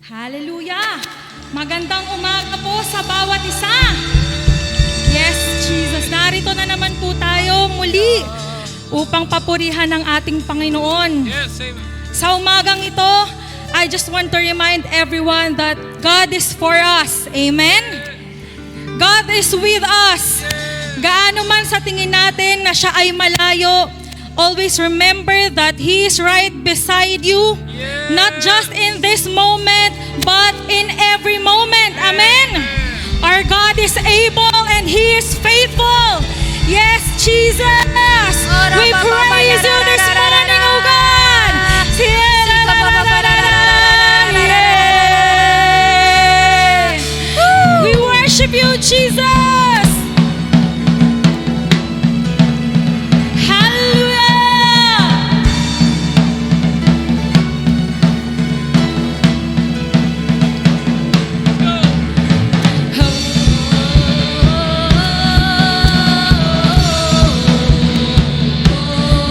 Hallelujah! Magandang umaga po sa bawat isa. Yes, Jesus. Narito na naman po tayo muli upang papurihan ng ating Panginoon. Yes, amen. Sa umagang ito, I just want to remind everyone that God is for us. Amen? God is with us. Gaano man sa tingin natin na siya ay malayo, always remember that He is right beside you. Not just in this moment, but in every moment. Amen? Our God is able and He is faithful. Yes, Jesus! We praise you this morning, O God! We worship you, Jesus!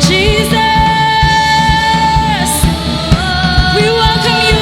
Jesus, we welcome you.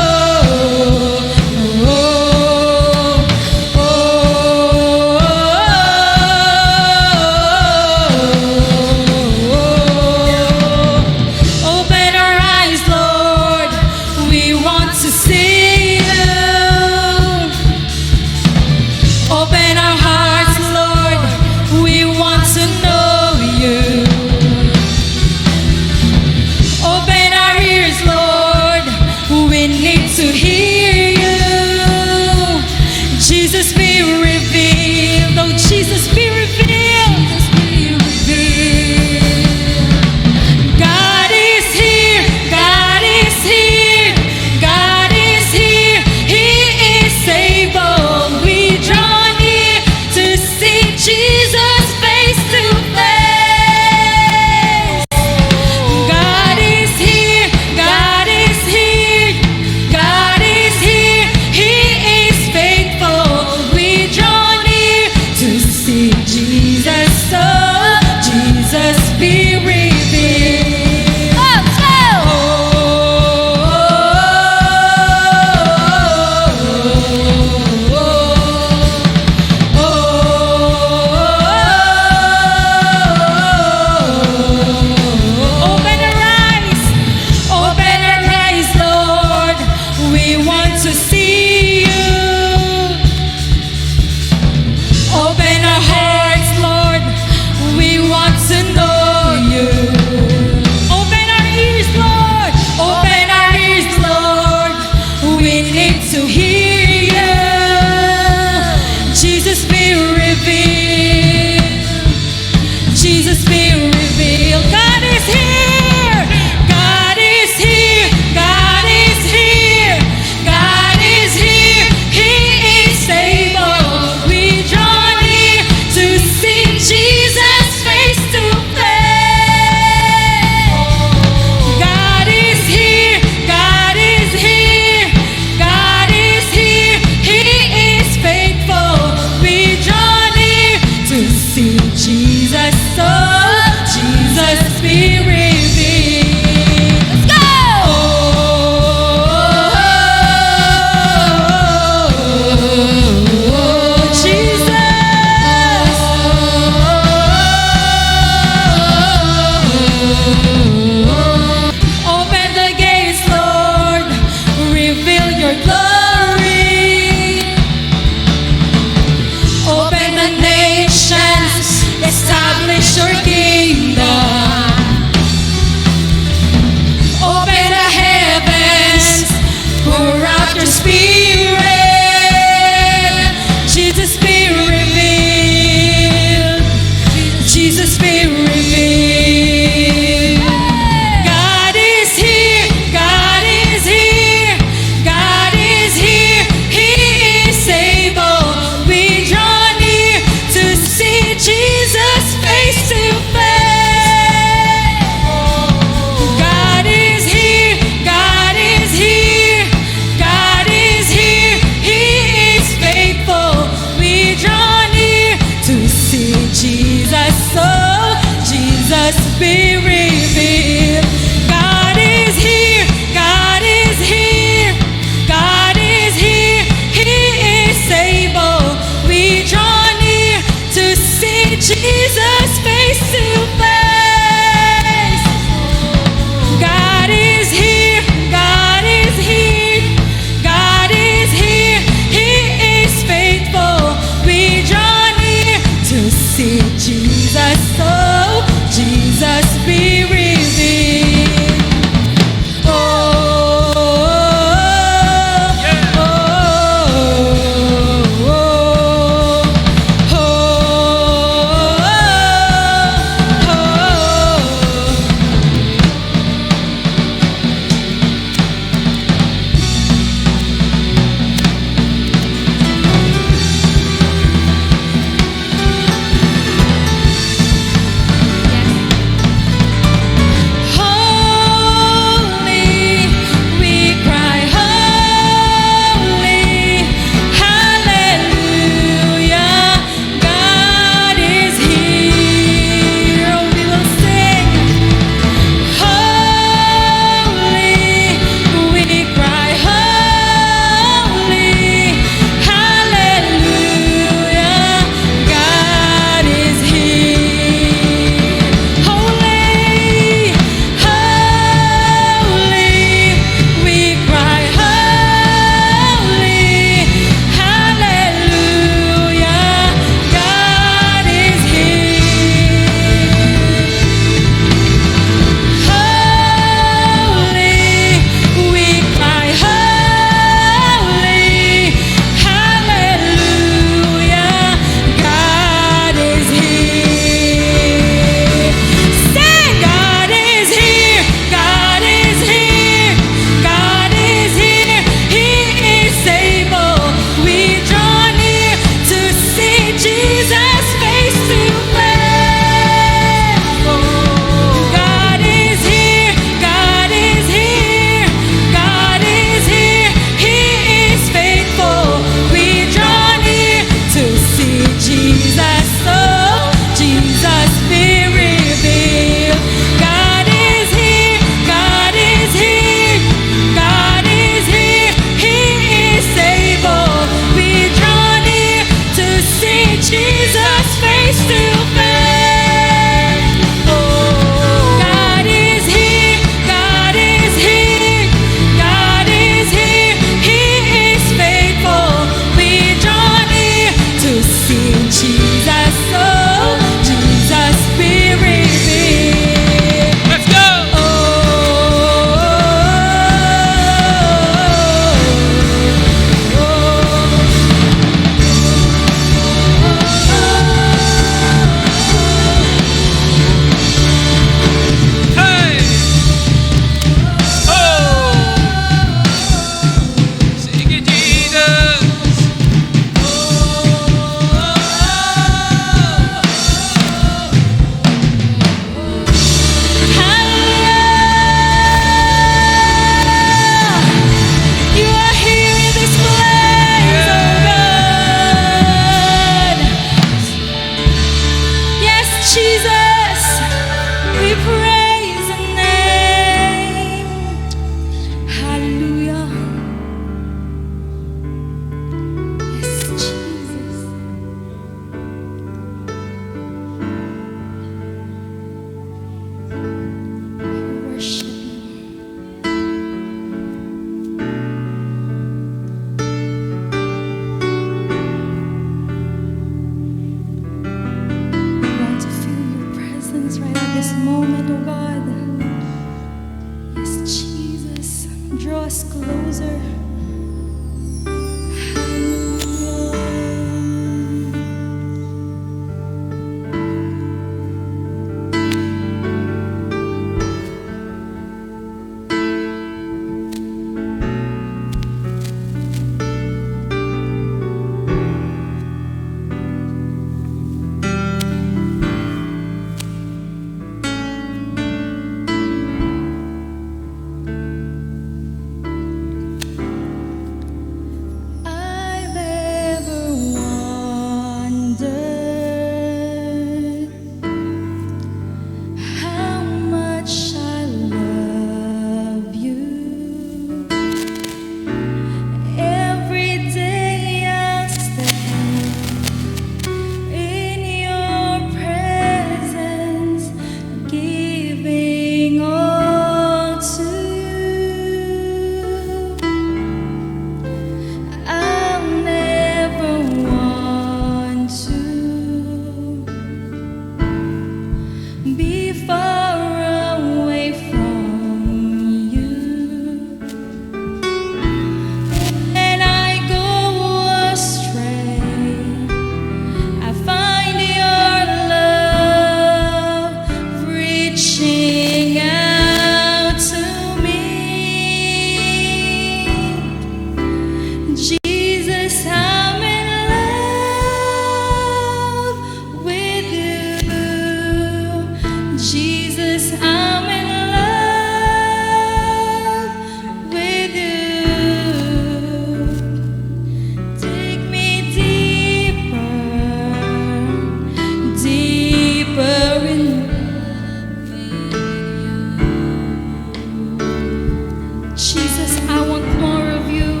Jesus, I want more of you.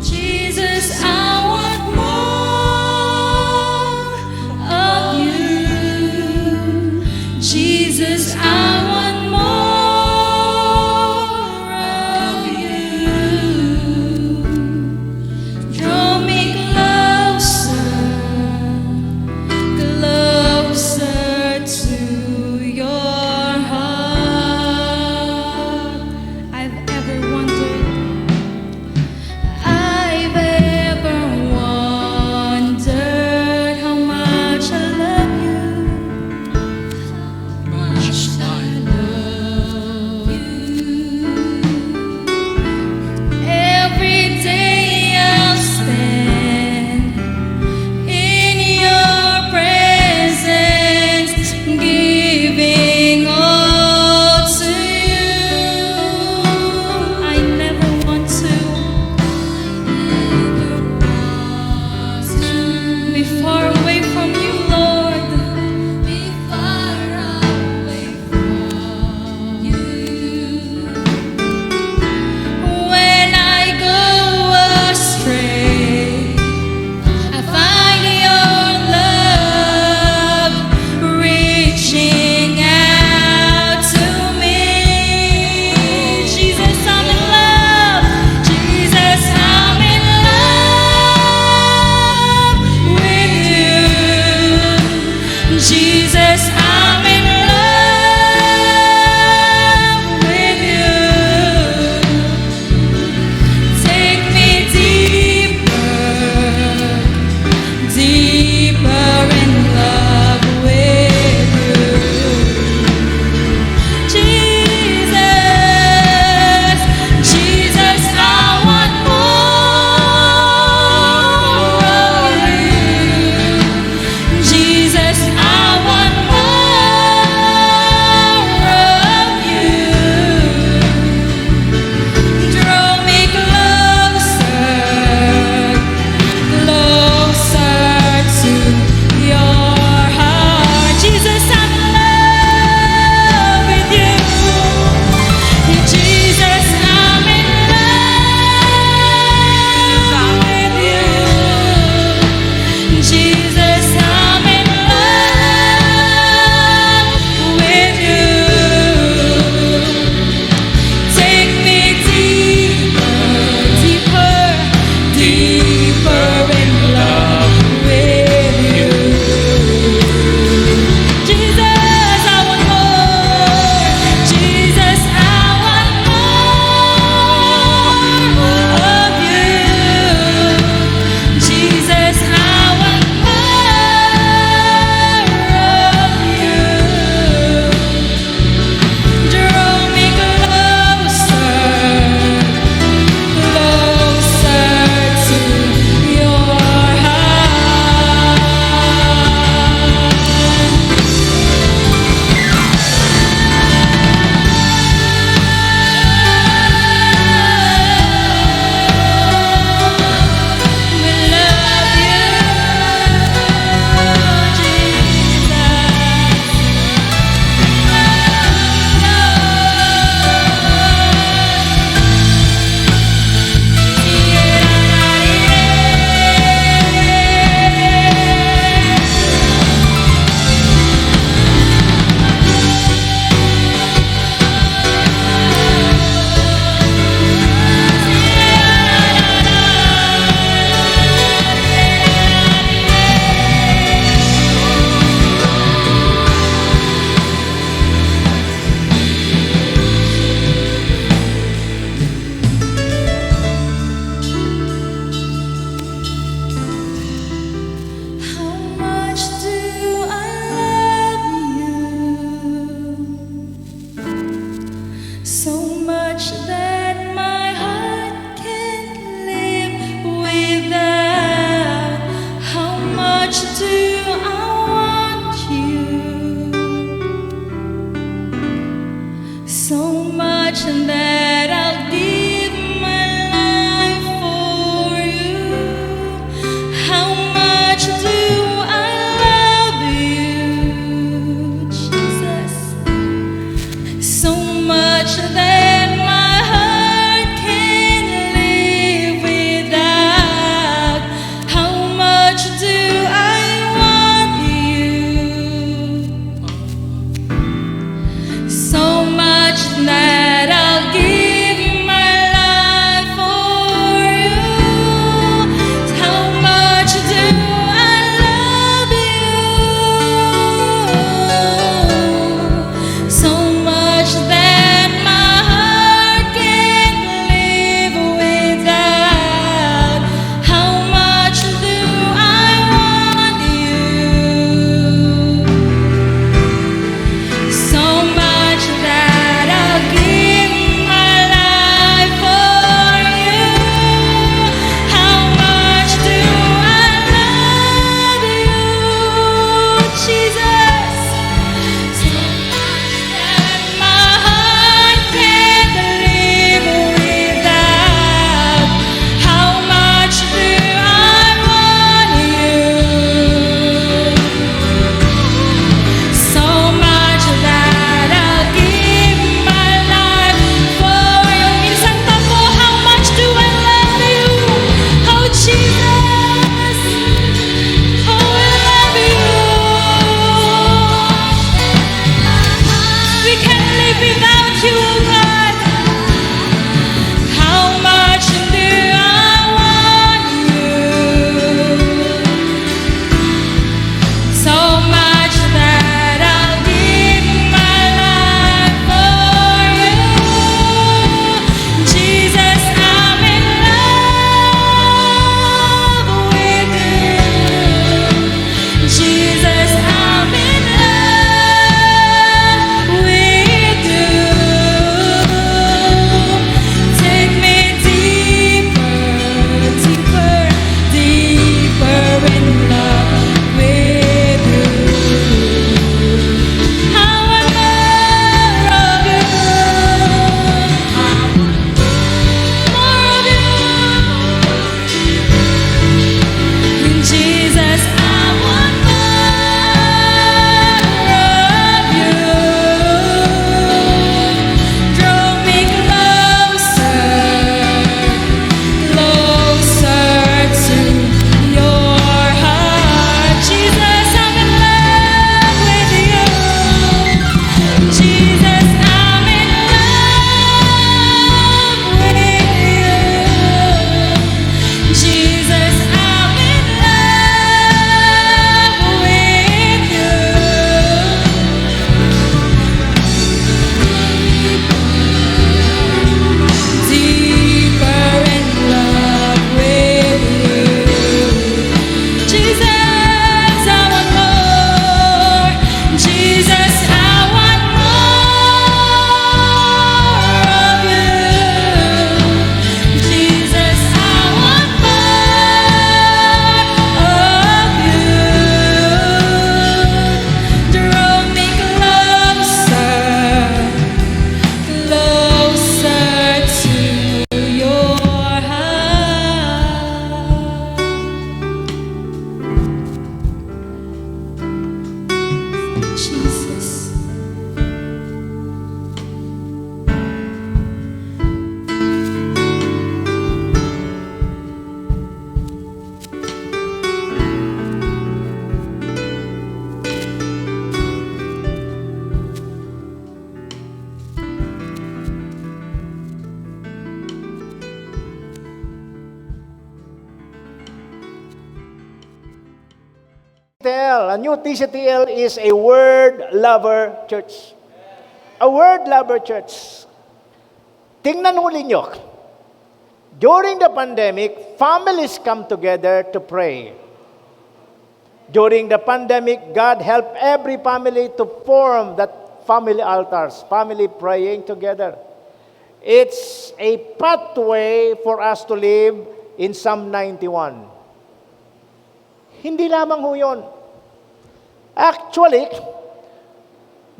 Jesus, I want more of you. Jesus, I want more of you. Draw me closer to your heart. I've ever wondered how much I love you. Much I love you. Every day I'll spend in your presence, giving all to you. I never want to be far away from you, Lord. Be far away from you. When I go astray, I find your love reaching out to me. Jesus, I'm in love. Jesus, I'm in love with you. Jesus, I'm in love with you. Take me deeper in love with you. Jesus, Jesus, I want more of you. Jesus, I want more of you. Draw me closer to your heart. Jesus, I'm in love with you. Jesus, I'm in love with you. Jesus, I'm in love with you. Take me deeper in love with you. Jesus, I want more. Jesus, I want more of you. Jesus, I want more of you. Draw me closer to your heart. We love you, How much do I love you? So much that my heart can't live without. How much do I want you? So much that I'll give my life for you. How much do I love you, Jesus? So much that my heart TCTL. A new TCTL is a word lover church. A word lover church. Tingnan huli nyo. During the pandemic, families come together to pray. During the pandemic, God helped every family to form that family altars, family praying together. It's a pathway for us to live in Psalm 91. Hindi lamang ho yun. Actually,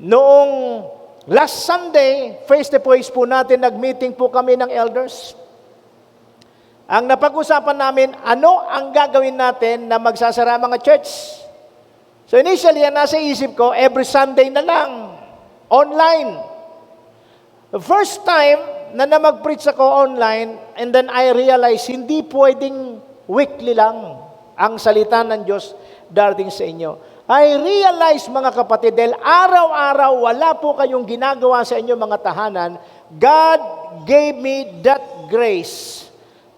noong last Sunday, face-to-face po natin, nag-meeting po kami ng elders. Ang napag-usapan namin, ano ang gagawin natin na magsasara mga church? So initially, ang nasa isip ko, every Sunday na lang, online. The first time na mag-preach ako online, and then I realized, hindi pwedeng weekly lang ang salita ng Diyos darating sa inyo. I realized, mga kapatid, dahil araw-araw wala po kayong ginagawa sa inyo mga tahanan, God gave me that grace.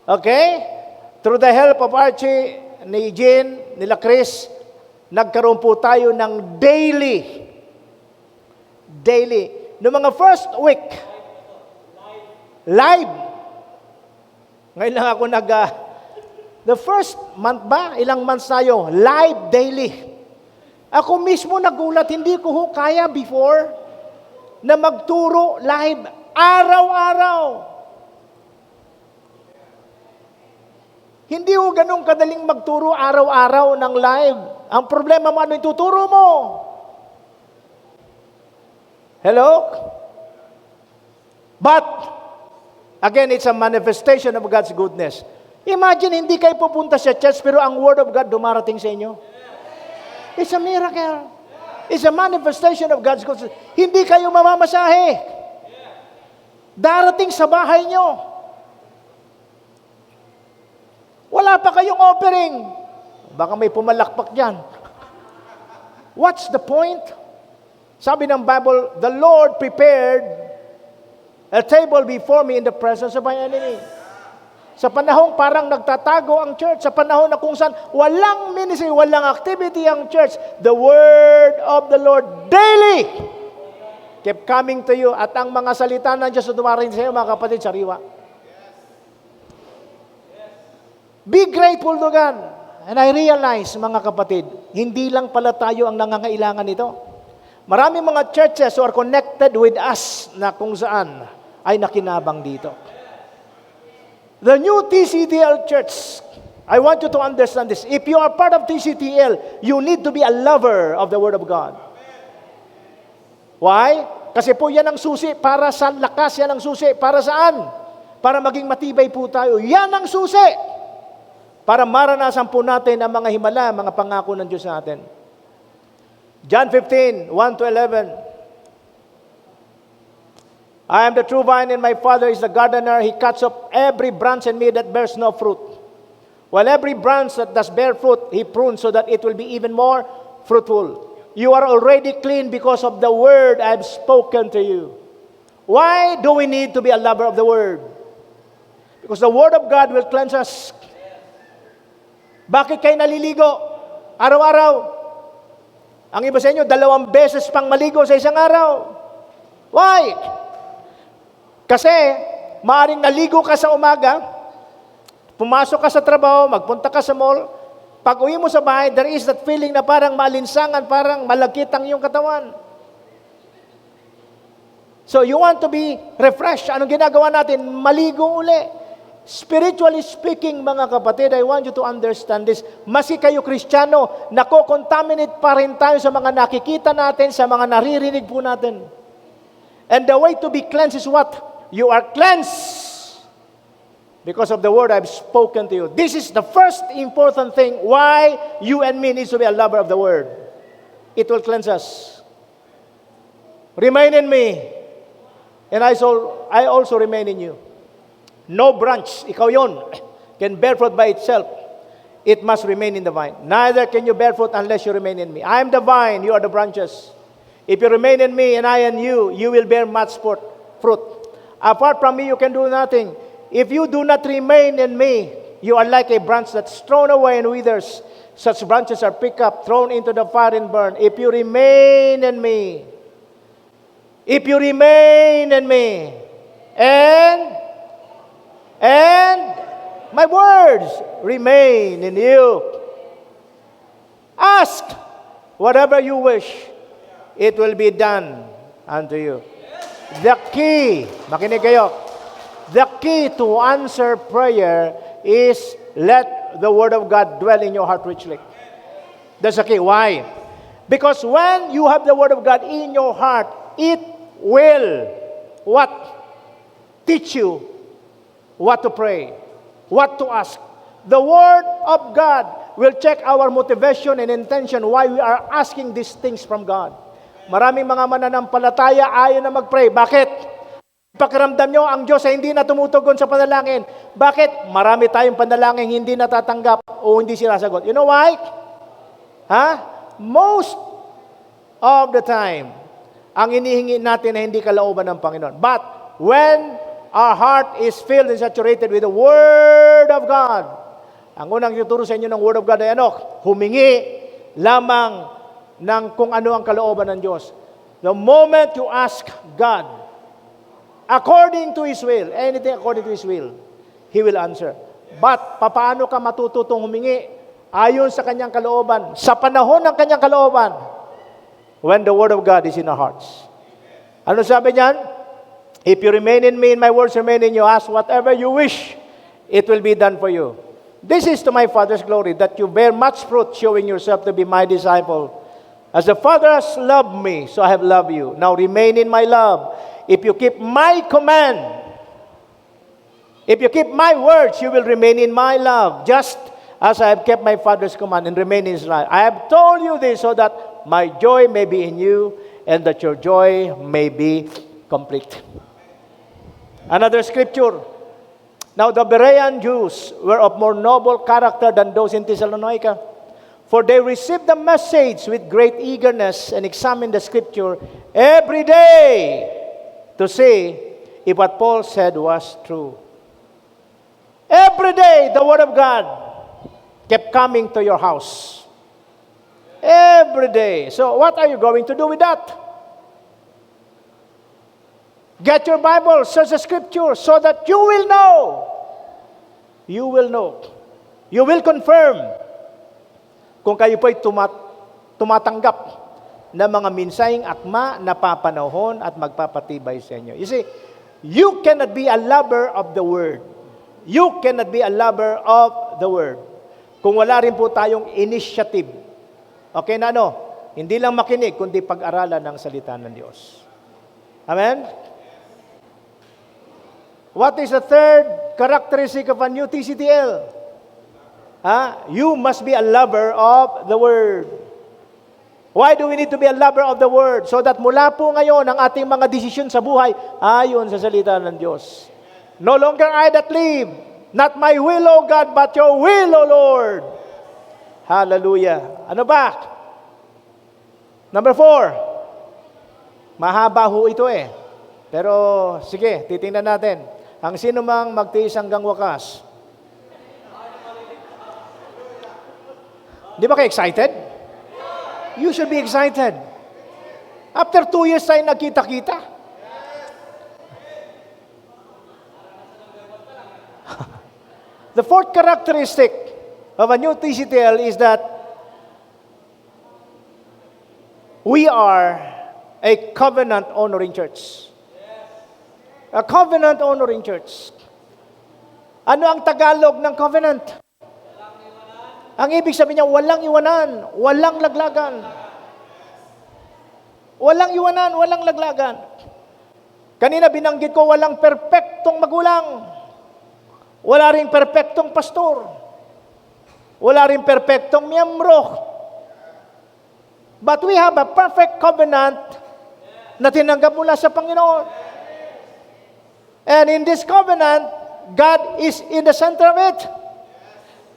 Okay? Through the help of Archie, ni Jean, nila Chris, nagkaroon po tayo ng daily. Noong mga first week, live. Ngayon lang ako the first month ba? Ilang months tayo? Live, daily. Ako mismo nagulat, hindi ko ho kaya before na magturo live, araw-araw. Hindi ho ganun kadaling magturo araw-araw ng live. Ang problema mo, ano ituturo mo? Hello? But, again, it's a manifestation of God's goodness. Imagine, hindi kayo pupunta sa church, pero ang Word of God dumarating sa inyo. It's a miracle. It's a manifestation of God's goodness. Hindi kayo mamamasahe. Darating sa bahay nyo. Wala pa kayong offering. Baka may pumalakpak dyan. What's the point? Sabi ng Bible, the Lord prepared a table before me in the presence of my enemy. Sa panahong parang nagtatago ang church, sa panahon na kung saan walang ministry, walang activity ang church, the word of the Lord daily kept coming to you. At ang mga salita ng Diyos na dumarating sa iyo, mga kapatid, sariwa. Be grateful to God. And I realize, mga kapatid, hindi lang pala tayo ang nangangailangan nito. Maraming mga churches who are connected with us na kung saan ay nakinabang dito. The new TCTL Church, I want you to understand this. If you are part of TCTL, you need to be a lover of the Word of God. Why? Kasi po yan ang susi para sa lakas, yan ang susi para saan? Para maging matibay po tayo. Yan ang susi para maranasan po natin ang mga himala, mga pangako ng Diyos sa atin. John 15, 1-11. I am the true vine and my Father is the gardener. He cuts off every branch in me that bears no fruit. While every branch that does bear fruit, He prunes so that it will be even more fruitful. You are already clean because of the word I have spoken to you. Why do we need to be a lover of the word? Because the word of God will cleanse us. Bakit kayo naliligo? Araw-araw. Ang iba sa inyo, 2 beses pang maligo sa isang araw. Why? Kasi, maaaring naligo ka sa umaga, pumasok ka sa trabaho, magpunta ka sa mall, pag uwi mo sa bahay, there is that feeling na parang malinsangan, parang malagkit ang iyong katawan. So, you want to be refreshed. Anong ginagawa natin? Maligo uli. Spiritually speaking, mga kapatid, I want you to understand this. Maski kayo Kristiyano, nako-contaminate pa rin tayo sa mga nakikita natin, sa mga naririnig po natin. And the way to be cleansed is what? You are cleansed because of the word I've spoken to you. This is the first important thing why you and me need to be a lover of the word. It will cleanse us. Remain in me, and I also remain in you. No branch, ikaw yon, can bear fruit by itself. It must remain in the vine. Neither can you bear fruit unless you remain in me. I am the vine, you are the branches. If you remain in me and I in you, you will bear much fruit. Apart from me, you can do nothing. If you do not remain in me, you are like a branch that's thrown away and withers. Such branches are picked up, thrown into the fire and burned. If you remain in me, if you remain in me, and my words remain in you, ask whatever you wish, it will be done unto you. The key, makinig kayo, the key to answer prayer is let the Word of God dwell in your heart richly. That's the key. Why? Because when you have the Word of God in your heart, it will what? Teach you what to pray, what to ask. The Word of God will check our motivation and intention why we are asking these things from God. Maraming mga mananampalataya ayaw na mag-pray. Bakit? Pakiramdam nyo, ang Diyos ay hindi na tumutugon sa panalangin. Bakit? Marami tayong panalangin hindi natatanggap o hindi sinasagot. You know why? Most of the time, ang inihingi natin ay hindi kalooban ng Panginoon. But when our heart is filled and saturated with the Word of God, ang unang tuturo sa inyo ng Word of God ay humingi lamang ng kung ano ang kalooban ng Diyos. The moment you ask God, according to His will, anything according to His will, He will answer. But, papaano ka matututong humingi ayon sa Kanyang kalooban, sa panahon ng Kanyang kalooban, when the Word of God is in our hearts? Ano sabi niyan? If you remain in me and my words remain in you, ask whatever you wish, it will be done for you. This is to my Father's glory, that you bear much fruit, showing yourself to be my disciple. As the Father has loved me, so I have loved you. Now remain in my love. If you keep my command, if you keep my words, you will remain in my love, just as I have kept my Father's command and remain in His love. I have told you this so that my joy may be in you and that your joy may be complete. Another scripture. Now the Berean Jews were of more noble character than those in Thessalonica, for they received the message with great eagerness and examined the scripture every day to see if what Paul said was true. Every day, the Word of God kept coming to your house. Every day. So what are you going to do with that? Get your Bible, search the scripture so that you will know. You will know. You will confirm kung kayo po'y tumatanggap ng mga minsayeng akma na papanahon at magpapatibay sa inyo. You see, you cannot be a lover of the Word. You cannot be a lover of the Word kung wala rin po tayong initiative. Okay na hindi lang makinig, kundi pag-aralan ng salita ng Diyos. Amen? What is the third characteristic of a new TCTL? You must be a lover of the Word. Why do we need to be a lover of the Word? So that mula po ngayon ang ating mga desisyon sa buhay ayon sa salita ng Diyos. No longer I that live, not my will, O God, but your will, O Lord. Hallelujah. Ano ba? Number 4. Mahaba ho ito Pero sige, titingnan natin. Ang sino mang magtiis hanggang wakas. Di ba kayo excited? You should be excited. After 2 years tayo nagkita-kita. The fourth characteristic of a new TCTL is that we are a covenant-honoring church. A covenant-honoring church. Ano ang Tagalog ng covenant? Ang ibig sabihin niya, walang iwanan, walang laglagan. Walang iwanan, walang laglagan. Kanina binanggit ko, walang perpektong magulang. Wala ring perpektong pastor. Wala ring perpektong miyembro. But we have a perfect covenant na tinanggap mula sa Panginoon. And in this covenant, God is in the center of it.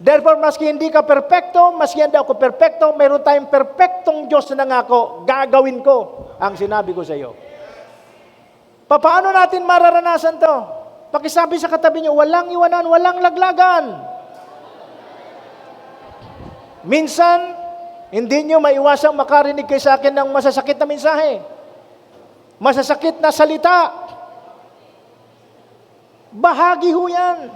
Therefore, maski hindi ka perpekto, maski hindi ako perpekto, mayroon tayong perpektong Diyos na nangako, gagawin ko ang sinabi ko sa iyo. Paano natin mararanasan to? Pakisabi sa katabi niyo, walang iwanan, walang laglagan. Minsan, hindi nyo maiwasang makarinig kayo sa akin ng masasakit na mensahe. Masasakit na salita. Bahagi ho yan.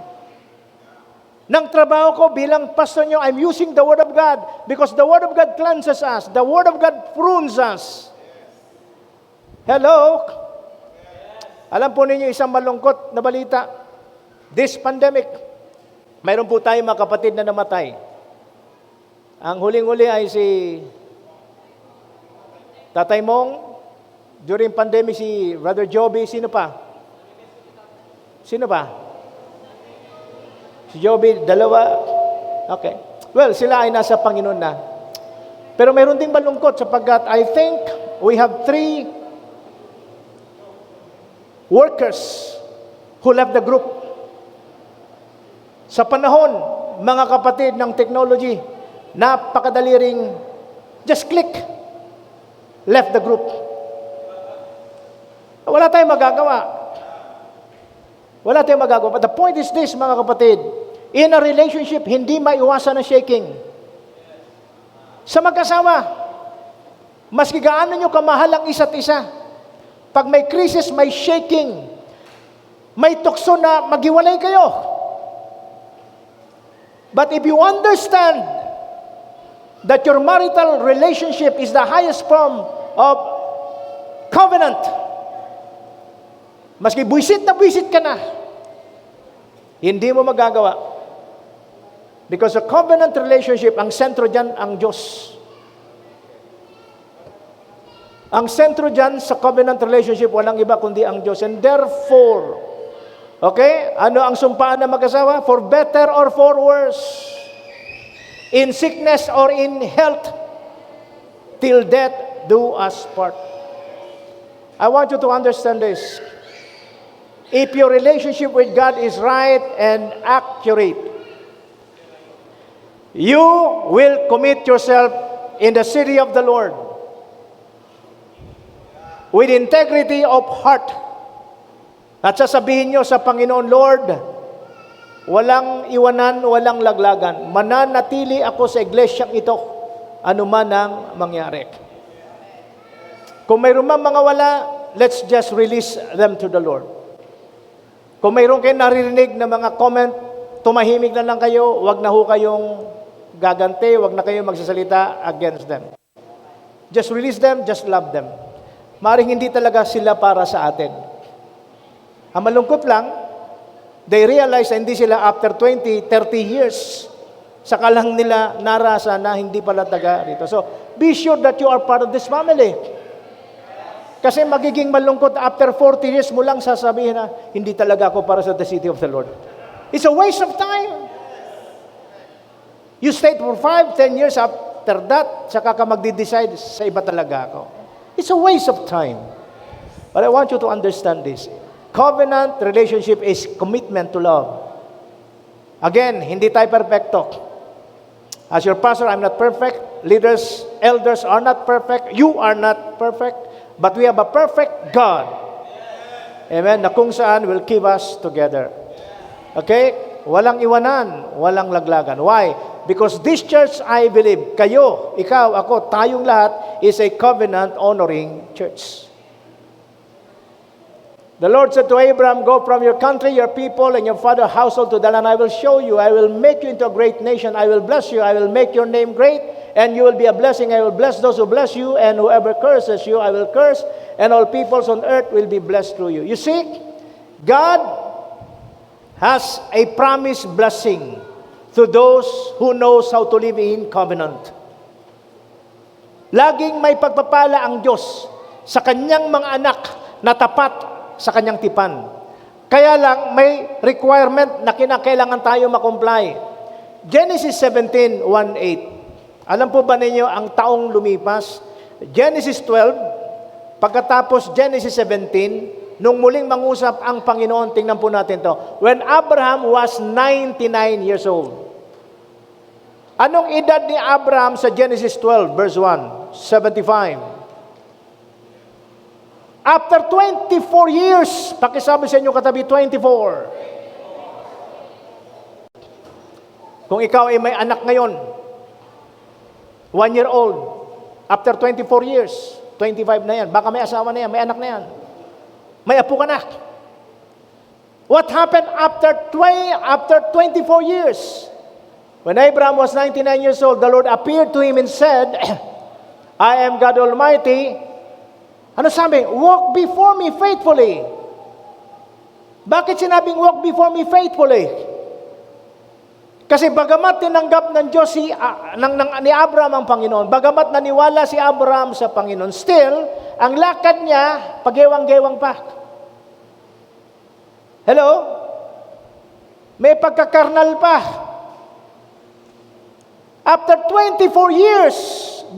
Ng trabaho ko bilang pastor nyo, I'm using the Word of God because the Word of God cleanses us. The Word of God prunes us. Hello? Alam po ninyo isang malungkot na balita. This pandemic, mayroon po tayong mga kapatid na namatay. Ang huling-huli ay si Tatay Mong. During pandemic, si Brother Joby. Sino pa? Sino pa? Si Joby, dalawa. Okay. Well, sila ay nasa Panginoon na. Pero mayroon ding malungkot sapagkat I think we have 3 workers who left the group. Sa panahon, mga kapatid ng technology, napakadali ring just click, left the group. Wala tayong magagawa. Wala tayong magagawa. But the point is this, mga kapatid, in a relationship, hindi maiwasan ang shaking. Sa mag-asawa, maski gaano nyo kamahal ang isa't isa, pag may crisis, may shaking, may tukso na maghiwalay kayo. But if you understand that your marital relationship is the highest form of covenant, maski buisit na buisit ka na, hindi mo magagawa. Because a covenant relationship, ang sentro dyan, ang Diyos. Ang sentro dyan sa covenant relationship, walang iba kundi ang Diyos. And therefore, okay, ano ang sumpaan ng mag-asawa? For better or for worse, in sickness or in health, till death do us part. I want you to understand this. If your relationship with God is right and accurate, you will commit yourself in the city of the Lord with integrity of heart. At sasabihin nyo sa Panginoon, Lord, walang iwanan, walang laglagan. Mananatili ako sa iglesyang ito, anuman ang mangyari. Kung mayroon man mga wala, let's just release them to the Lord. Kung mayroon kayo naririnig na mga comment, tumahimik na lang kayo, wag na ho kayong gaganti, wag na kayong magsasalita against them. Just release them, just love them. Maring hindi talaga sila para sa atin. Ang malungkot lang, they realize na hindi sila after 20, 30 years, saka lang nila narasa na hindi pala taga rito. So, be sure that you are part of this family. Kasi magiging malungkot after 40 years mo lang sasabihin na, hindi talaga ako para sa the city of the Lord. It's a waste of time. You stayed for 5, 10 years after that, saka ka magde-decide sa iba talaga ako. It's a waste of time. But I want you to understand this. Covenant relationship is commitment to love. Again, hindi tayo perfecto. As your pastor, I'm not perfect. Leaders, elders are not perfect. You are not perfect. But we have a perfect God. Amen. Na kung saan will keep us together. Okay? Walang iwanan, walang laglagan. Why? Because this church, I believe, kayo, ikaw, ako, tayong lahat, is a covenant-honoring church. The Lord said to Abraham, go from your country, your people, and your father's household to the land I will show you. I will make you into a great nation. I will bless you. I will make your name great, and you will be a blessing. I will bless those who bless you, and whoever curses you, I will curse, and all peoples on earth will be blessed through you. You see, God has a promised blessing to those who knows how to live in covenant. Laging may pagpapala ang Diyos sa kanyang mga anak na tapat sa kanyang tipan. Kaya lang may requirement na kinakailangan tayo makomply. Genesis 17:1-8. Alam po ba ninyo ang taong lumipas? Genesis 12, pagkatapos Genesis 17, nung muling mangusap ang Panginoon, tingnan po natin to. When Abraham was 99 years old. Anong edad ni Abraham sa Genesis 12, verse 1? 75. After 24 years, pakisabi sa inyo katabi, 24. Kung ikaw ay may anak ngayon, 1 year old. After 24 years, 25 na yan. Baka may asawa na yan, may anak na yan. May apo ka na. What happened after 24 years? When Abraham was 99 years old, the Lord appeared to him and said, I am God Almighty. Ano sabi? Walk before me faithfully. Bakit sinabing walk before me faithfully? Kasi bagamat tinanggap ng Diyos ni Abraham ang Panginoon, bagamat naniwala si Abraham sa Panginoon, still, ang lakad niya, pagewang-gewang pa. Hello? May pagkakarnal pa. After 24 years,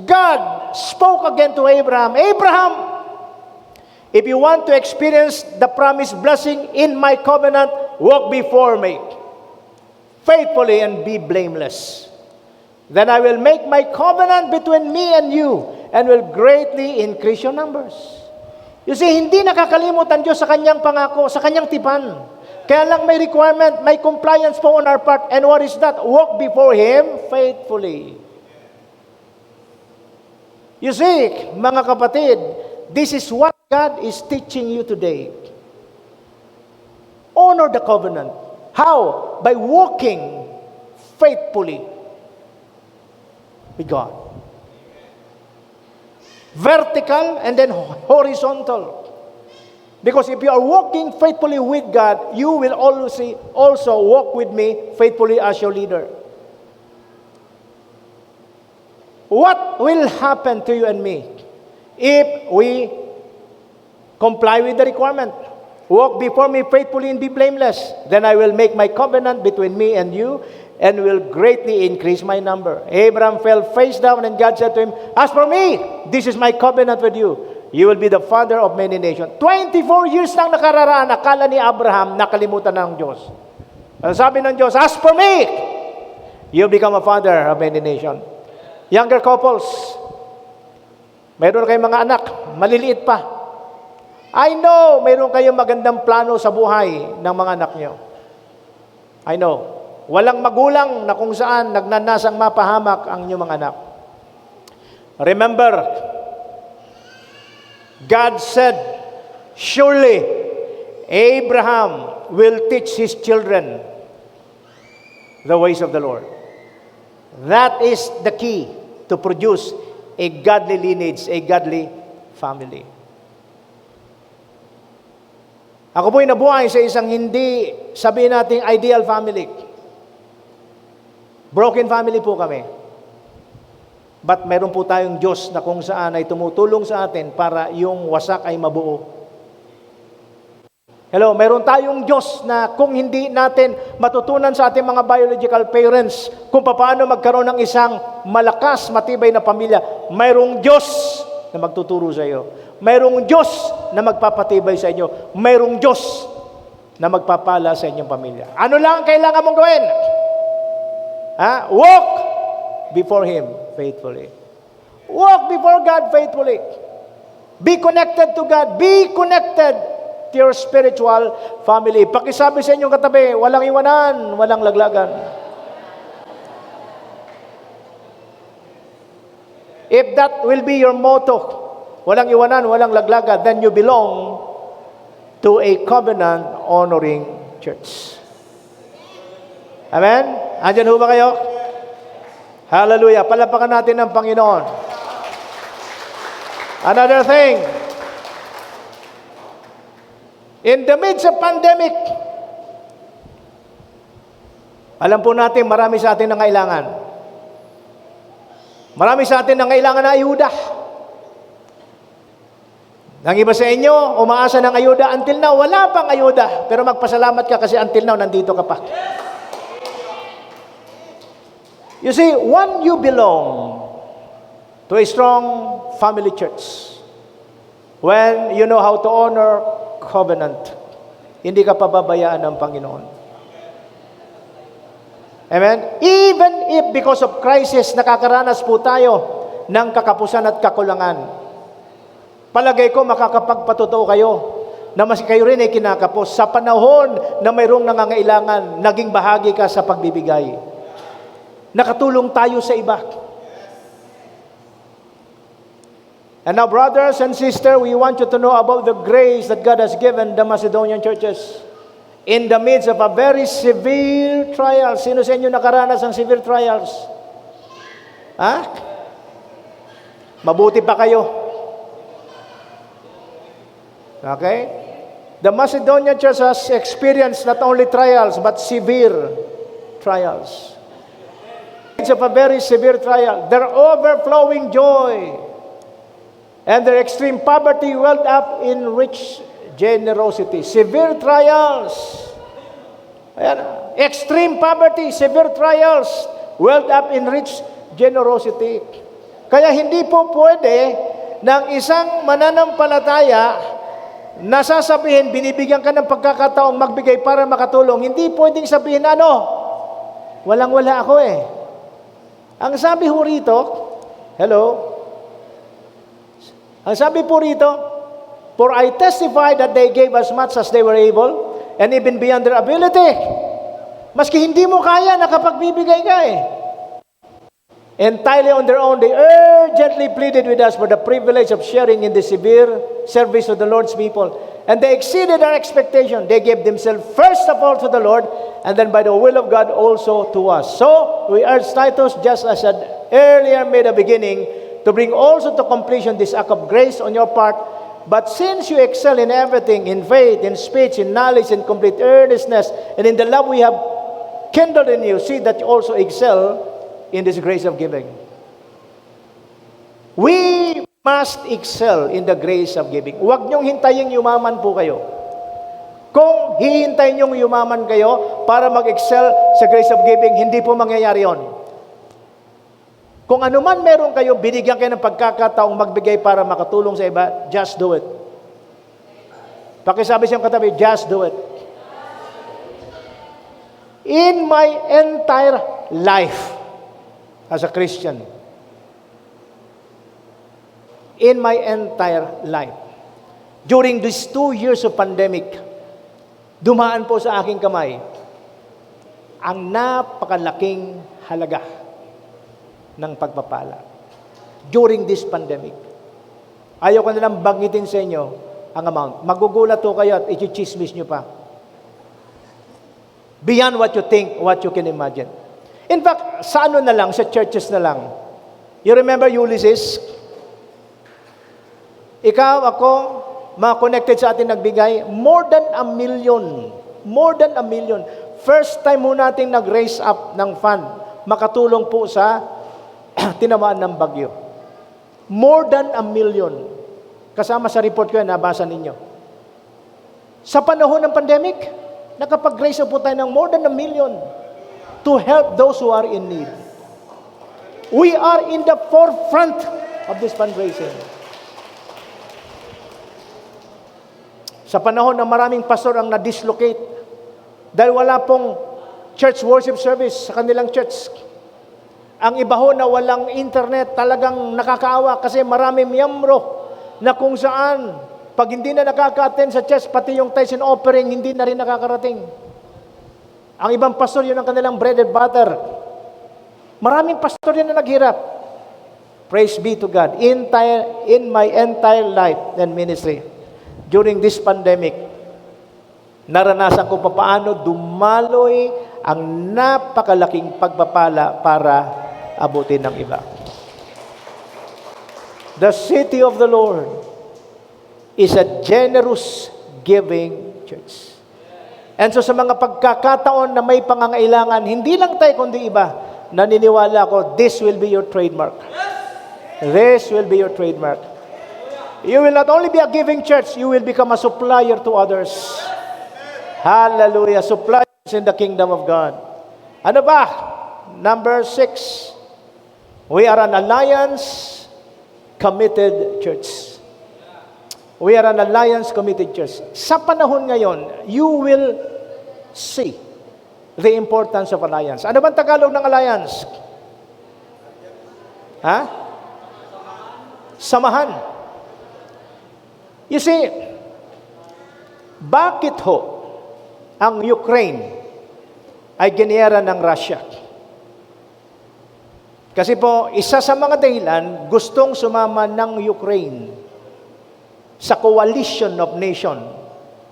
God spoke again to Abraham, Abraham, if you want to experience the promised blessing in my covenant, walk before me faithfully and be blameless. Then I will make my covenant between me and you and will greatly increase your numbers. You see, hindi nakakalimot ang Diyos sa kanyang pangako, sa kanyang tipan. Kaya lang may requirement, may compliance po on our part. And what is that? Walk before Him faithfully. You see, mga kapatid, this is what God is teaching you today. Honor the covenant. How? By walking faithfully with God. Vertical and then horizontal. Because if you are walking faithfully with God, you will also walk with me faithfully as your leader. What will happen to you and me if we comply with the requirement? Walk before me faithfully and be blameless. Then I will make my covenant between me and you and will greatly increase my number. Abraham fell face down and God said to him, as for me, this is my covenant with you. You will be the father of many nations. 24 years nang nakararaan, akala ni Abraham, nakalimutan ng Diyos. Ang sabi ng Diyos, as for me, you'll become a father of many nations. Younger couples, mayroon kayong mga anak, maliliit pa. I know, mayroon kayong magandang plano sa buhay ng mga anak nyo. I know. Walang magulang na kung saan nagnanasang mapahamak ang inyong mga anak. Remember, God said, surely, Abraham will teach his children the ways of the Lord. That is the key to produce a godly lineage, a godly family. Ako po'y nabuhay sa isang hindi, sabihin natin, ideal family. Broken family po kami. But meron po tayong Diyos na kung saan ay tumutulong sa atin para yung wasak ay mabuo. Hello, meron tayong Diyos na kung hindi natin matutunan sa ating mga biological parents kung paano magkaroon ng isang malakas, matibay na pamilya, mayroong Diyos na magtuturo sa iyo. Mayroong Diyos na magpapatibay sa inyo. Mayroong Diyos na magpapala sa inyong pamilya. Ano lang ang kailangan mong gawin? Walk before Him faithfully. Walk before God faithfully. Be connected to God. Be connected to your spiritual family. Pakisabi sa inyong katabi, walang iwanan, walang laglagan. If that will be your motto, walang iwanan, walang laglagan, then you belong to a covenant-honoring church. Amen? Andyan ho ba kayo? Hallelujah. Palapakan natin ang Panginoon. Another thing. In the midst of pandemic, alam po natin, marami sa atin ang kailangan. Marami sa atin ang kailangan na ayuda. Nang iba sa inyo, umaasa ng ayuda. Until now, wala pang ayuda. Pero magpasalamat ka kasi until now, nandito ka pa. You see, when you belong to a strong family church, when you know how to honor covenant, hindi ka pababayaan ng Panginoon. Amen? Even if because of crisis, nakakaranas po tayo ng kakapusan at kakulangan, palagay ko makakapagpatotoo kayo na mas kayo rin ay kinakapos sa panahon na mayroong nangangailangan, naging bahagi ka sa pagbibigay. Nakatulong tayo sa iba. And now, brothers and sisters, we want you to know about the grace that God has given the Macedonian churches in the midst of a very severe trial. Sino sa inyo nakaranas ng severe trials? Ha? Mabuti pa kayo. Okay? The Macedonian church has experienced not only trials, but severe trials. It's of a very severe trial. Their overflowing joy and their extreme poverty welled up in rich generosity. Severe trials. Ayan. Extreme poverty, severe trials, welled up in rich generosity. Kaya hindi po pwede ng isang mananampalataya na sasabihin, binibigyan ka ng pagkakataong magbigay para makatulong. Hindi pwedeng sabihin, walang-wala ako eh. Ang sabi ho rito, ang sabi po rito, for I testify that they gave as much as they were able, and even beyond their ability. Maski hindi mo kaya, nakapagbibigay ka eh. Entirely on their own, they urgently pleaded with us for the privilege of sharing in the severe service of the Lord's people. And they exceeded our expectation. They gave themselves first of all to the Lord, and then by the will of God also to us. So, we urge Titus, just as I earlier made a beginning, to bring also to completion this act of grace on your part. But since you excel in everything, in faith, in speech, in knowledge, in complete earnestness, and in the love we have kindled in you, see that you also excel in this grace of giving. We must excel in the grace of giving. Huwag niyong hintayin yumaman po kayo. Kung hihintayin niyong yumaman kayo para mag-excel sa grace of giving, hindi po mangyayari yon. Kung ano man meron kayo, binigyan kayo ng pagkakataong magbigay para makatulong sa iba, just do it. Pakisabi siyang katabi, just do it. In my entire life as a Christian, in my entire life, during these 2 years of pandemic, dumaan po sa aking kamay ang napakalaking halaga ng pagpapala during this pandemic. Ayaw ko nalang banggitin sa inyo ang amount. Magugulat po kayo at i-chismis nyo pa. Beyond what you think, what you can imagine. In fact, sa ano na lang, sa churches na lang. You remember Ulysses? Ikaw, ako, mga connected sa atin nagbigay, more than 1 million. More than 1 million. First time mo natin nag-raise up ng fund, makatulong po sa tinamaan ng bagyo. More than 1 million. Kasama sa report ko yan, nabasa ninyo. Sa panahon ng pandemic, nakapag-raise up po tayo ng more than 1 million to help those who are in need. We are in the forefront of this fundraising. Sa panahon na maraming pastor ang na-dislocate dahil wala pong church worship service sa kanilang church. Ang iba ho na walang internet, talagang nakakaawa kasi marami miyembro na kung saan pag hindi na nakaka-attend sa church, pati yung tithes and offering, hindi na rin nakakarating. Ang ibang pastor, yun ang kanilang bread and butter. Maraming pastor yun na naghirap. Praise be to God. In my entire life and ministry, during this pandemic, naranasan ko paano dumaloy ang napakalaking pagpapala para abutin ng iba. The city of the Lord is a generous giving church. And so sa mga pagkakataon na may pangangailangan, hindi lang tayo kundi iba, naniniwala ko, this will be your trademark. This will be your trademark. You will not only be a giving church, you will become a supplier to others. Hallelujah. Suppliers in the kingdom of God. Ano ba? Number 6. We are an alliance-committed church. We are an alliance-committed church. Sa panahon ngayon, you will see the importance of alliance. Ano bang Tagalog ng alliance? Ha? Samahan. You see, bakit ho ang Ukraine ay giniyera ng Russia? Kasi po, isa sa mga dahilan, gustong sumama ng Ukraine sa coalition of nation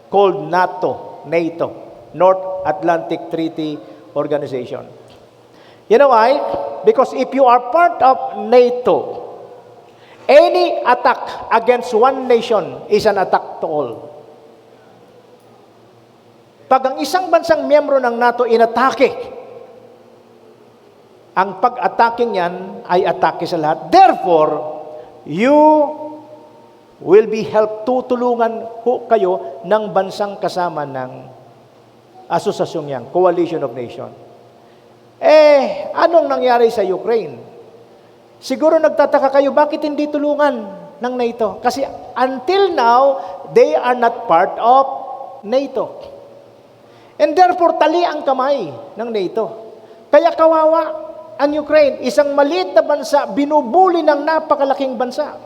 called NATO, North Atlantic Treaty Organization. You know why? Because if you are part of NATO, any attack against one nation is an attack to all. Pag ang isang bansang miyembro ng NATO inatake, ang pag-attacking yan ay atake sa lahat. Therefore, you will be helped, tutulungan kayo ng bansang kasama ng asosasyong yan, Coalition of Nations. Anong nangyari sa Ukraine? Siguro nagtataka kayo, bakit hindi tulungan ng NATO? Kasi until now, they are not part of NATO. And therefore, tali ang kamay ng NATO. Kaya kawawa ang Ukraine, isang maliit na bansa, binubuli ng napakalaking bansa.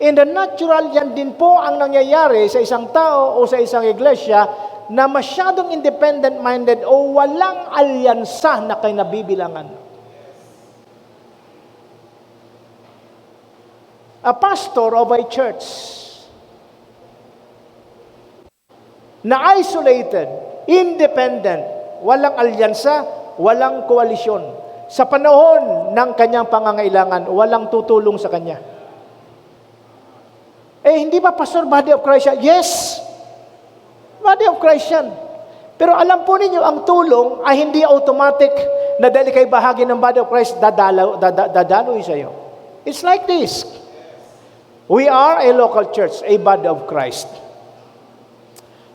In the natural, yan din po ang nangyayari sa isang tao o sa isang iglesia na masyadong independent-minded o walang alyansa na kinabibilangan. A pastor of a church na isolated, independent, walang alyansa, walang koalisyon. Sa panahon ng kanyang pangangailangan, walang tutulong sa kanya. Hindi ba, Pastor, body of Christ yan? Yes! Body of Christ yan. Pero alam po ninyo, ang tulong ay hindi automatic na dahil kay bahagi ng body of Christ, dadaloy sa iyo. It's like this. We are a local church, a body of Christ.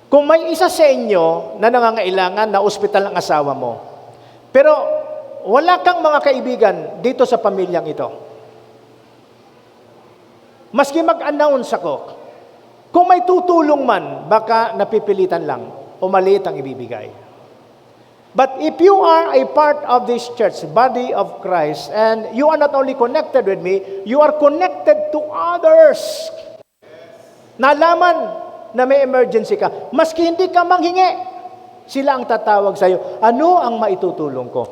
Kung may isa sa inyo na nangangailangan na ospital ang asawa mo, pero wala kang mga kaibigan dito sa pamilyang ito, maski mag-announce ako, kung may tutulong man, baka napipilitan lang o maliit ang ibibigay. But if you are a part of this church, body of Christ, and you are not only connected with me, you are connected to others. Nalaman na may emergency ka, maski hindi ka manghingi, sila ang tatawag sa iyo, ano ang maitutulong ko?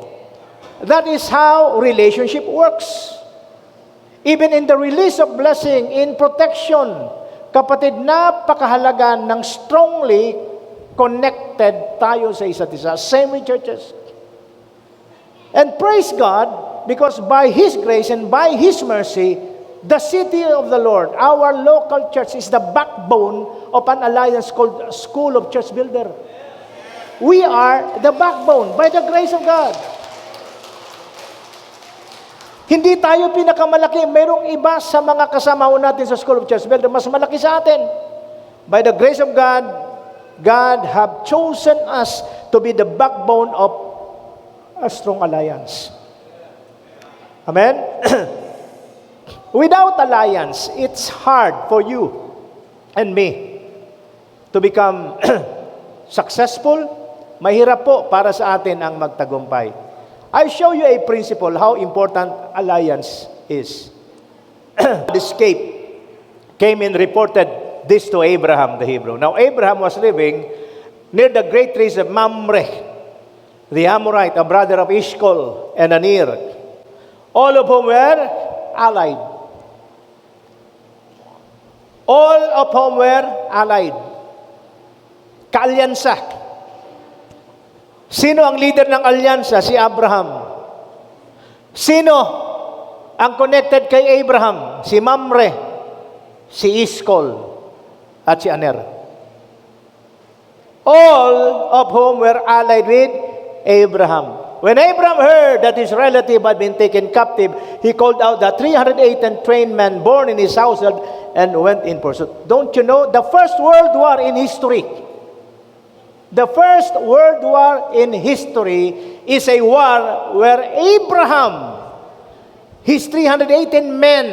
That is how relationship works. Even in the release of blessing, in protection, kapatid, napakahalaga ng strongly connected tayo sa isa't isa. Same with churches. And praise God, because by His grace and by His mercy, the city of the Lord, our local church, is the backbone of an alliance called School of Church Builder. We are the backbone by the grace of God. Hindi tayo pinakamalaki. Mayroong iba sa mga kasama natin sa School of Church Builder, mas malaki sa atin. By the grace of God, God have chosen us to be the backbone of a strong alliance. Amen? Without alliance, it's hard for you and me to become successful. Mahirap po para sa atin ang magtagumpay. I show you a principle how important alliance is. Escape came and reported this to Abraham the Hebrew. Now Abraham was living near the great trees of Mamre, the Amorite, a brother of Eshcol and Aner, all of whom were allied. All of whom were allied. Kaalyansa. Sino ang leader ng alyansa? Si Abraham. Sino ang connected kay Abraham? Si Mamre, si Eshcol, at si Aner. All of whom were allied with Abraham. When Abraham heard that his relative had been taken captive, he called out the 308 trained men born in his household and went in pursuit. Don't you know, the first world war in history, the first world war in history is a war where Abraham, his 318 men,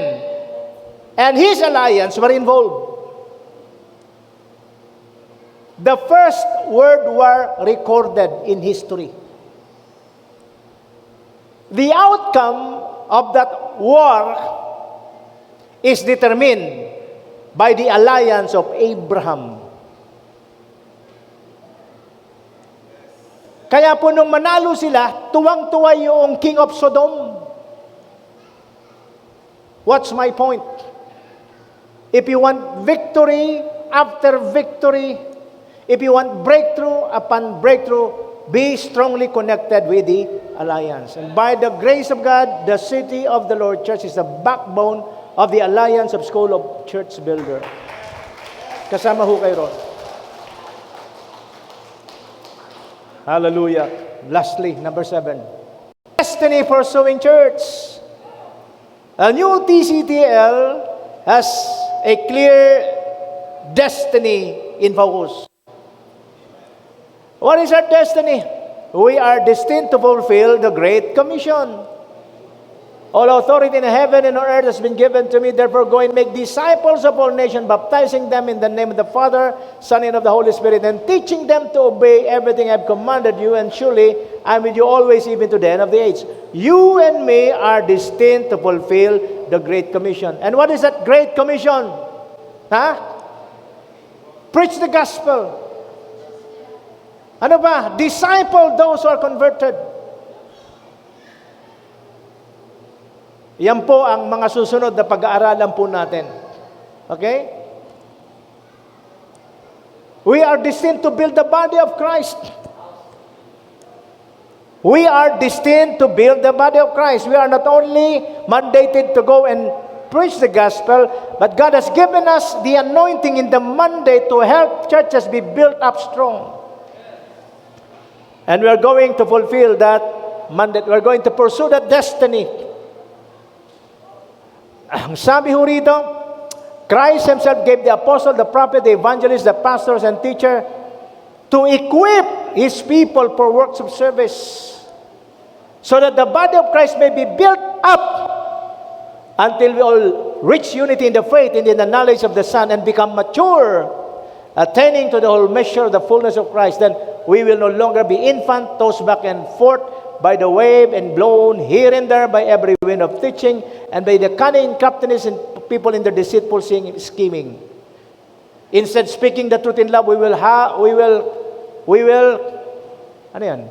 and his alliance were involved. The first world war recorded in history. The outcome of that war is determined by the alliance of Abraham. Kaya po nung manalo sila, tuwang-tuwa yung King of Sodom. What's my point? If you want victory after victory, if you want breakthrough upon breakthrough, be strongly connected with the alliance. And by the grace of God, the City of the Lord Church is the backbone of the Alliance of School of Church Builder. Kasama ho kayo ron. Hallelujah. Lastly, number 7. Destiny Pursuing Church. A new TCTL has a clear destiny in focus. What is our destiny? We are destined to fulfill the Great Commission. All authority in heaven and on earth has been given to me. Therefore, go and make disciples of all nations, baptizing them in the name of the Father, Son, and of the Holy Spirit, and teaching them to obey everything I have commanded you. And surely, I am with you always, even to the end of the age. You and me are destined to fulfill the Great Commission. And what is that Great Commission? Huh? Preach the gospel. Ano ba? Disciple those who are converted. Yan po ang mga susunod na pag-aaralan po natin. Okay? We are destined to build the body of Christ. We are destined to build the body of Christ. We are not only mandated to go and preach the gospel, but God has given us the anointing in the mandate to help churches be built up strong. And we are going to fulfill that mandate. We are going to pursue that destiny. Ang sabi ho rito, Christ Himself gave the apostle, the prophet, the evangelist, the pastors, and teacher to equip His people for works of service, so that the body of Christ may be built up until we all reach unity in the faith and in the knowledge of the Son and become mature, attaining to the whole measure of the fullness of Christ. Then we will no longer be infant, tossed back and forth by the wave and blown here and there by every wind of teaching and by the cunning craftiness and people in their deceitful scheming. Instead, speaking the truth in love, we will ano yan?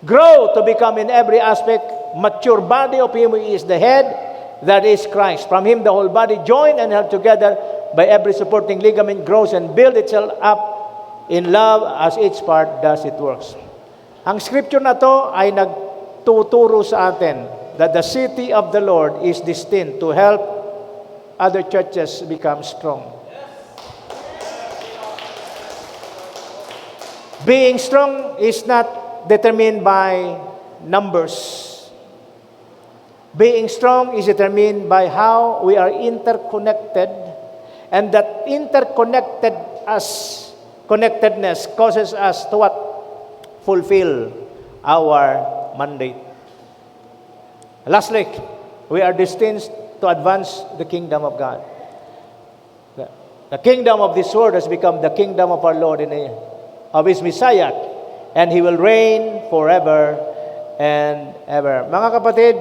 Grow to become in every aspect mature body of Him who is the head, that is Christ. From Him the whole body joined and held together by every supporting ligament grows and builds itself up in love as each part does its works. Ang scripture na to ay nagtuturo sa atin that the city of the Lord is destined to help other churches become strong. Being strong is not determined by numbers. Being strong is determined by how we are interconnected, and that connectedness causes us to what? Fulfill our mandate. Lastly, we are destined to advance the kingdom of God. The kingdom of this world has become the kingdom of our Lord and of His Messiah, and He will reign forever and ever. Mga kapatid,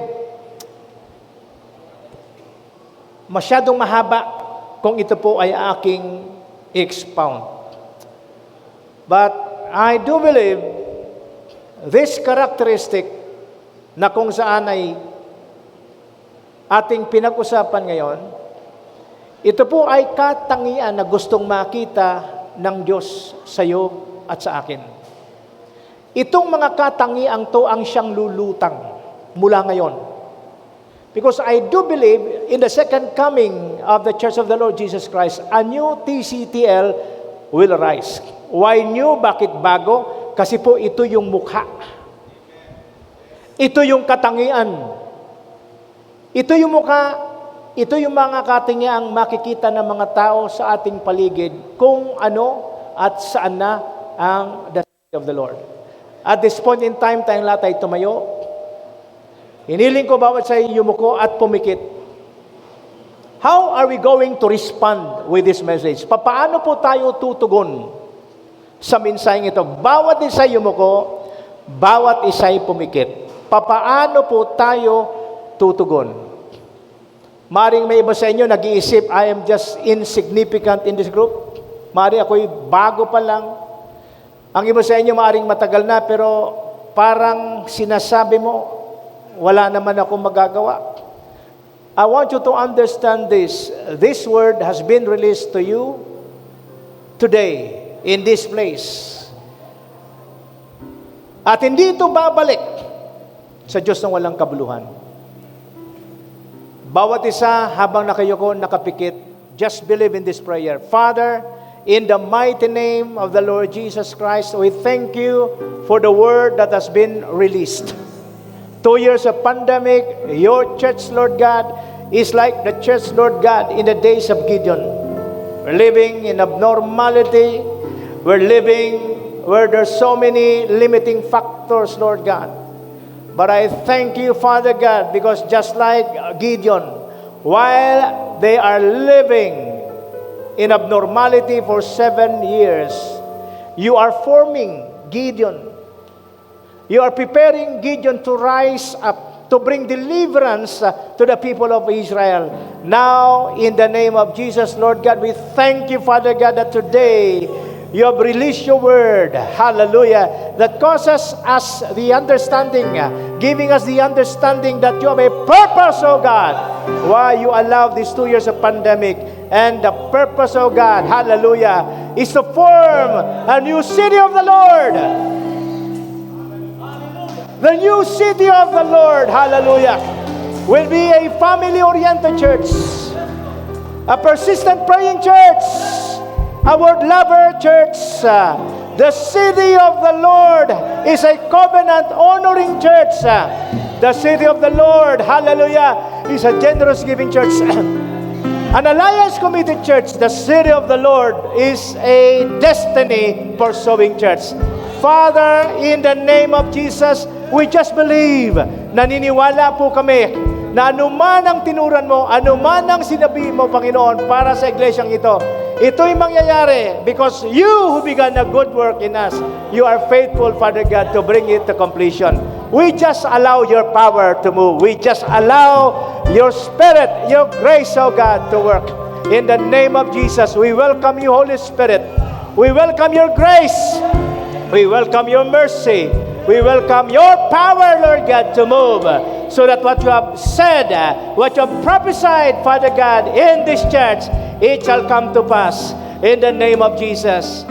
masyadong mahaba kung ito po ay aking expound. But I do believe this characteristic na kung saan ay ating pinag-usapan ngayon, ito po ay katangian na gustong makita ng Diyos sa iyo at sa akin. Itong mga katangiang to ang siyang lulutang mula ngayon. Because I do believe in the second coming of the Church of the Lord Jesus Christ, a new TCTL will arise. Why new? Bakit bago? Kasi po ito yung mukha. Ito yung katangian. Ito yung mukha. Ito yung mga katangiang makikita ng mga tao sa ating paligid kung ano at saan na ang the City of the Lord. At this point in time, tayong lahat ay tumayo. Hiniling ko bawat sa yumuko at pumikit. How are we going to respond with this message? Paano po tayo tutugon sa mensaheng ito? Bawat isa yumuko, bawat isa'y pumikit. Paano po tayo tutugon? Maring may iba sa inyo nag-iisip, I am just insignificant in this group. Maring ako'y bago pa lang. Ang iba sa inyo maaring matagal na, pero parang sinasabi mo, wala naman ako magagawa. I want you to understand this. This word has been released to you today in this place. At hindi ito babalik sa Diyos ng walang kabuluhan. Bawat isa habang nakayuko, nakapikit, just believe in this prayer. Father, in the mighty name of the Lord Jesus Christ, we thank you for the word that has been released. 2 years of pandemic, your church, Lord God, is like the church, Lord God, in the days of Gideon. We're living in abnormality. We're living where there's so many limiting factors, Lord God. But I thank you, Father God, because just like Gideon, while they are living in abnormality for 7 years, you are forming Gideon. You are preparing Gideon to rise up, to bring deliverance to the people of Israel. Now, in the name of Jesus, Lord God, we thank you, Father God, that today you have released your word, hallelujah, that causes us the understanding, giving us the understanding that you have a purpose, oh God, why you allowed these 2 years of pandemic. And the purpose, oh God, hallelujah, is to form a new city of the Lord. The new city of the Lord, hallelujah, will be a family-oriented church, a persistent praying church, a word lover church. The city of the Lord is a covenant honoring church. The city of the Lord, hallelujah, is a generous giving church. An alliance committed church. The city of the Lord is a destiny pursuing church. Father, in the name of Jesus, we just believe, naniniwala po kami na anuman ang tinuran mo, anuman ang sinabi mo, Panginoon, para sa iglesyang ito, ito'y mangyayari because you who began a good work in us, you are faithful, Father God, to bring it to completion. We just allow your power to move. We just allow your spirit, your grace, oh God, to work. In the name of Jesus, we welcome you, Holy Spirit. We welcome your grace. We welcome your mercy. We welcome your power, Lord God, to move so that what you have said, what you have prophesied, Father God, in this church, it shall come to pass in the name of Jesus.